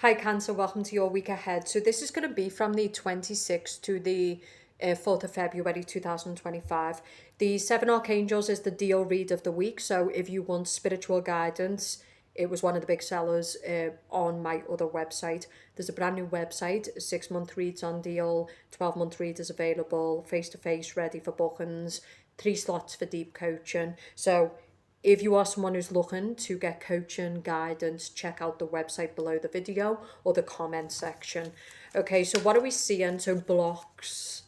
Hi, Cancer. Welcome to your week ahead. So, this is going to be from the 26th to the 4th of February 2025. The Seven Archangels is the deal read of the week. So, if you want spiritual guidance, it was one of the big sellers on my other website. There's a brand new website, 6-month reads on deal, 12-month readers available, face to face, ready for bookings, 3 slots for deep coaching. So, if you are someone who's looking to get coaching guidance, check out the website below the video or the comment section. Okay, so what are we seeing? So blocks.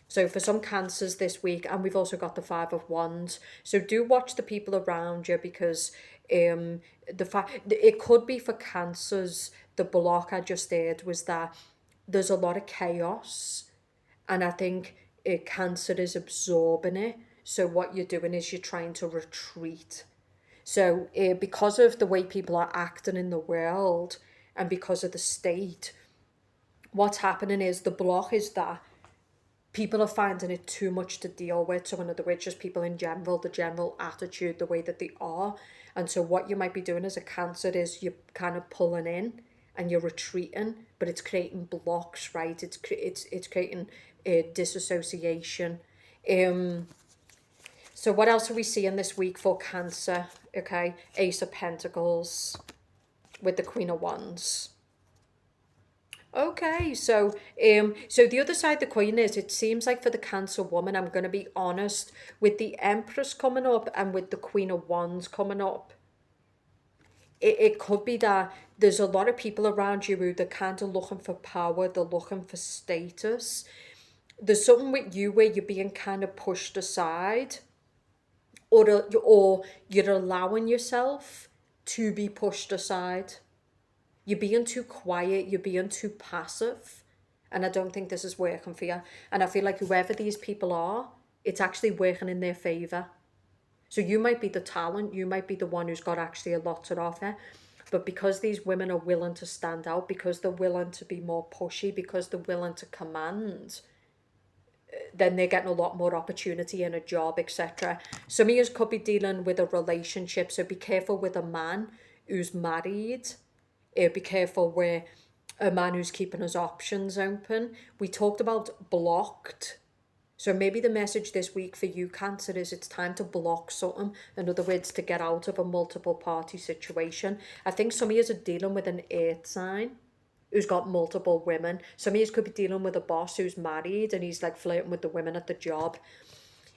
So for some cancers this week, and we've also got the Five of Wands. So do watch the people around you because the fact it could be for cancers. The block I just did was that there's a lot of chaos, and I think cancer is absorbing it. So what you're doing is you're trying to retreat. So because of the way people are acting in the world and because of the state, what's happening is the block is that people are finding it too much to deal with. So in other words, just people in general, the general attitude, the way that they are. And so what you might be doing as a cancer is you're kind of pulling in and you're retreating, but it's creating blocks, right? It's creating disassociation. Um, so what else are we seeing this week for Cancer? Okay, Ace of Pentacles with the Queen of Wands. Okay, so the other side of the coin is it seems like for the Cancer woman, I'm going to be honest, with the Empress coming up and with the Queen of Wands coming up, it could be that there's a lot of people around you who they're kind of looking for power, they're looking for status. There's something with you where you're being kind of pushed aside, or you're allowing yourself to be pushed aside. You're being too quiet, you're being too passive, and I don't think this is working for you. And I feel like whoever these people are, it's actually working in their favor. So you might be the talent, you might be the one who's got actually a lot to offer, but because these women are willing to stand out, because they're willing to be more pushy, because they're willing to command, then they're getting a lot more opportunity in a job, etc. Some of you could be dealing with a relationship, so be careful with a man who's married. Be careful with a man who's keeping his options open. We talked about blocked. So maybe the message this week for you, Cancer, is it's time to block something. In other words, to get out of a multiple party situation. I think some of you are dealing with an earth sign who's got multiple women. Some of you could be dealing with a boss who's married and he's like flirting with the women at the job.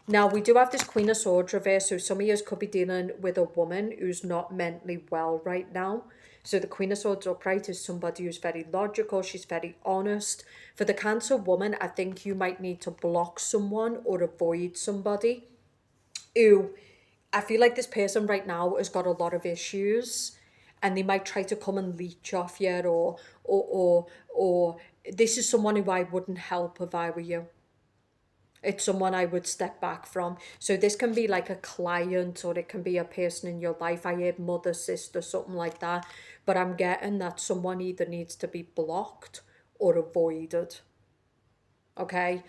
Now, we do have this Queen of Swords reverse, so some of you could be dealing with a woman who's not mentally well right now. So the Queen of Swords upright is somebody who's very logical, she's very honest. For the Cancer woman, I think you might need to block someone or avoid somebody who, I feel like this person right now has got a lot of issues and they might try to come and leech off you, or this is someone who I wouldn't help if I were you. It's someone I would step back from. So this can be like a client or it can be a person in your life. I heard mother, sister, something like that. But I'm getting that someone either needs to be blocked or avoided. Okay?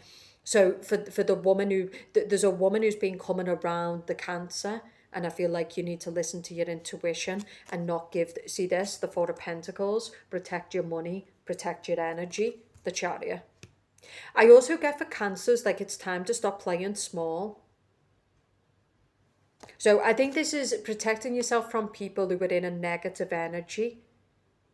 So for the woman who, there's a woman who's been coming around the Cancer, and I feel like you need to listen to your intuition and not give, see this, the Four of Pentacles, protect your money, protect your energy, the Chariot. I also get for Cancers, like it's time to stop playing small. So I think this is protecting yourself from people who are in a negative energy,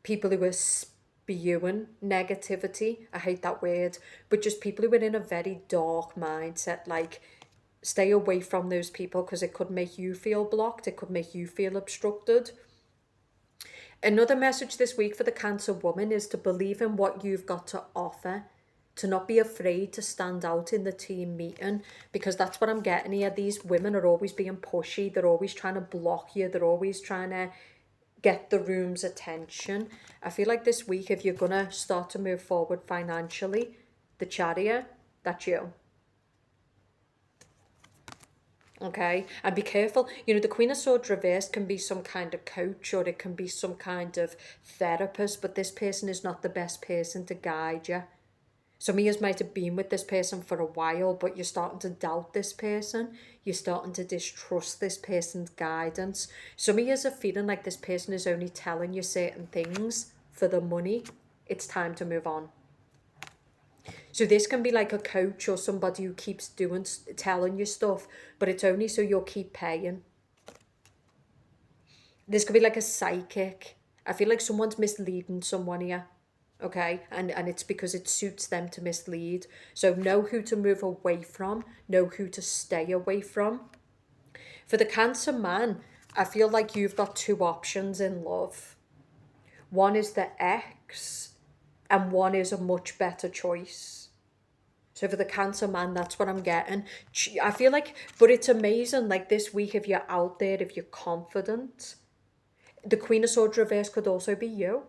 people who are spewing negativity. I hate that word, but just people who are in a very dark mindset, like stay away from those people because it could make you feel blocked, it could make you feel obstructed. Another message this week for the Cancer woman is to believe in what you've got to offer, to not be afraid to stand out in the team meeting, because that's what I'm getting here. These women are always being pushy, they're always trying to block you, they're always trying to get the room's attention. I feel like this week, if you're going to start to move forward financially, the Chariot, that's you. Okay, and be careful. You know, the Queen of Swords reversed can be some kind of coach or it can be some kind of therapist, but this person is not the best person to guide you. Some of you might have been with this person for a while, but you're starting to doubt this person. You're starting to distrust this person's guidance. Some of you are feeling like this person is only telling you certain things for the money. It's time to move on. So this can be like a coach or somebody who keeps telling you stuff, but it's only so you'll keep paying. This could be like a psychic. I feel like someone's misleading someone here. Okay, and it's because it suits them to mislead. So know who to move away from, know who to stay away from. For the Cancer man, I feel like you've got two options in love. One is the ex, and one is a much better choice. So for the Cancer man, that's what I'm getting. I feel like, but it's amazing, like this week, if you're out there, if you're confident, the Queen of Swords reverse could also be you.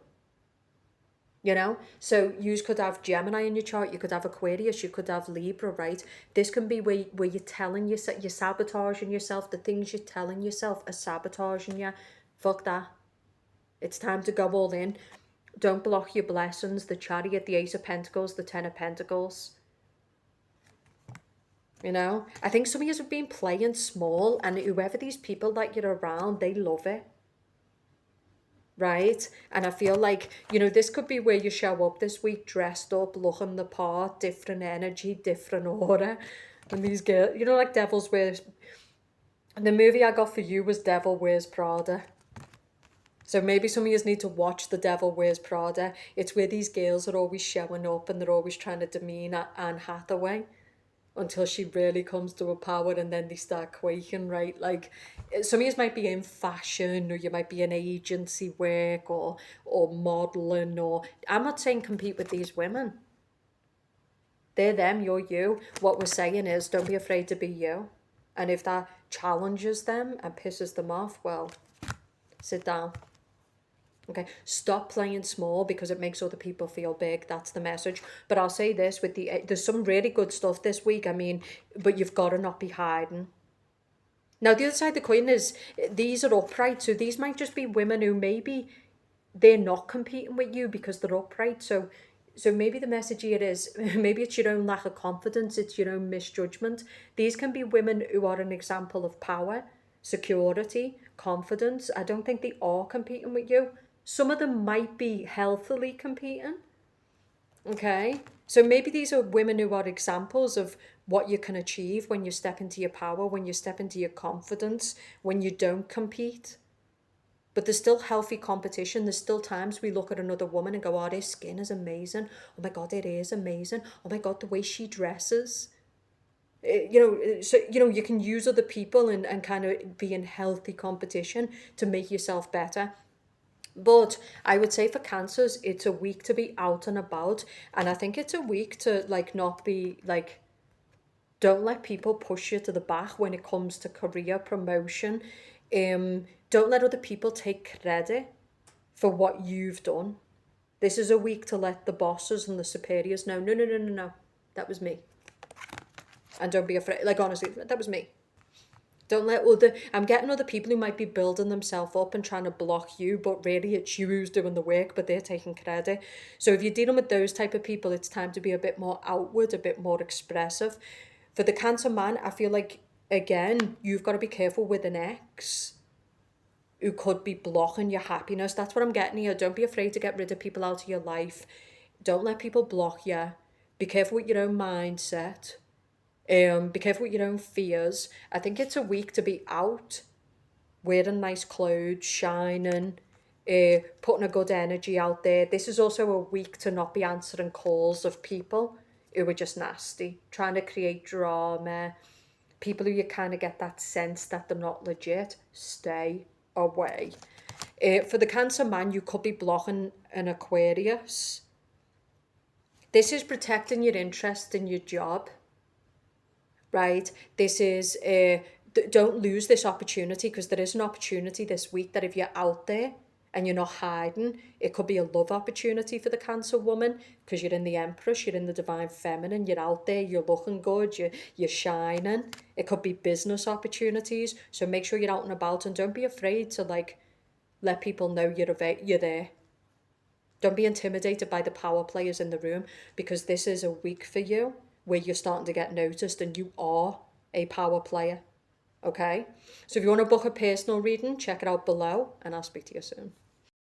You know, so you could have Gemini in your chart, you could have Aquarius, you could have Libra, right? This can be where you're telling yourself, you're sabotaging yourself, the things you're telling yourself are sabotaging you. Fuck that. It's time to go all in. Don't block your blessings, the Chariot, the Ace of Pentacles, the Ten of Pentacles. You know, I think some of you have been playing small, and whoever these people that you're around, they love it. Right? And I feel like, you know, this could be where you show up this week dressed up, looking the part, different energy, different aura. And these girls, you know, like Devil's Wears. The movie I got for you was Devil Wears Prada. So maybe some of you need to watch The Devil Wears Prada. It's where these girls are always showing up and they're always trying to demean Anne Hathaway until she really comes to her power, and then they start quaking, right? Like, some of you might be in fashion, or you might be in agency work, or modelling, or I'm not saying compete with these women. They're them, you're you. What we're saying is don't be afraid to be you. And if that challenges them and pisses them off, well, sit down. Okay, stop playing small because it makes other people feel big. That's the message. But I'll say this, there's some really good stuff this week. I mean, but you've got to not be hiding. Now, the other side of the coin is these are upright. So these might just be women who maybe they're not competing with you because they're upright. So maybe the message here is, maybe it's your own lack of confidence. It's your own misjudgment. These can be women who are an example of power, security, confidence. I don't think they are competing with you. Some of them might be healthily competing. Okay. So maybe these are women who are examples of what you can achieve when you step into your power, when you step into your confidence, when you don't compete. But there's still healthy competition. There's still times we look at another woman and go, oh, their skin is amazing. Oh my God, it is amazing. Oh my God, the way she dresses. So, you can use other people and kind of be in healthy competition to make yourself better. But I would say for Cancers, it's a week to be out and about. And I think it's a week to not be don't let people push you to the back when it comes to career promotion. Don't let other people take credit for what you've done. This is a week to let the bosses and the superiors know, no, that was me. And don't be afraid, honestly, that was me. Don't let I'm getting other people who might be building themselves up and trying to block you, but really it's you who's doing the work, but they're taking credit. So if you're dealing with those type of people, it's time to be a bit more outward, a bit more expressive. For the Cancer man, I feel like, again, you've got to be careful with an ex who could be blocking your happiness. That's what I'm getting here. Don't be afraid to get rid of people out of your life. Don't let people block you. Be careful with your own mindset. Be careful with your own fears. I think it's a week to be out, wearing nice clothes, shining, putting a good energy out there. This is also a week to not be answering calls of people who are just nasty, trying to create drama, people who you kind of get that sense that they're not legit. Stay away. For the Cancer man, you could be blocking an Aquarius. This is protecting your interest in your job. Right? This is, don't lose this opportunity, because there is an opportunity this week that if you're out there and you're not hiding, it could be a love opportunity for the Cancer woman, because you're in the Empress, you're in the Divine Feminine, you're out there, you're looking good, you're shining. It could be business opportunities. So make sure you're out and about, and don't be afraid to let people know you're there. Don't be intimidated by the power players in the room, because this is a week for you where you're starting to get noticed and you are a power player. Okay? So if you want to book a personal reading, check it out below, and I'll speak to you soon.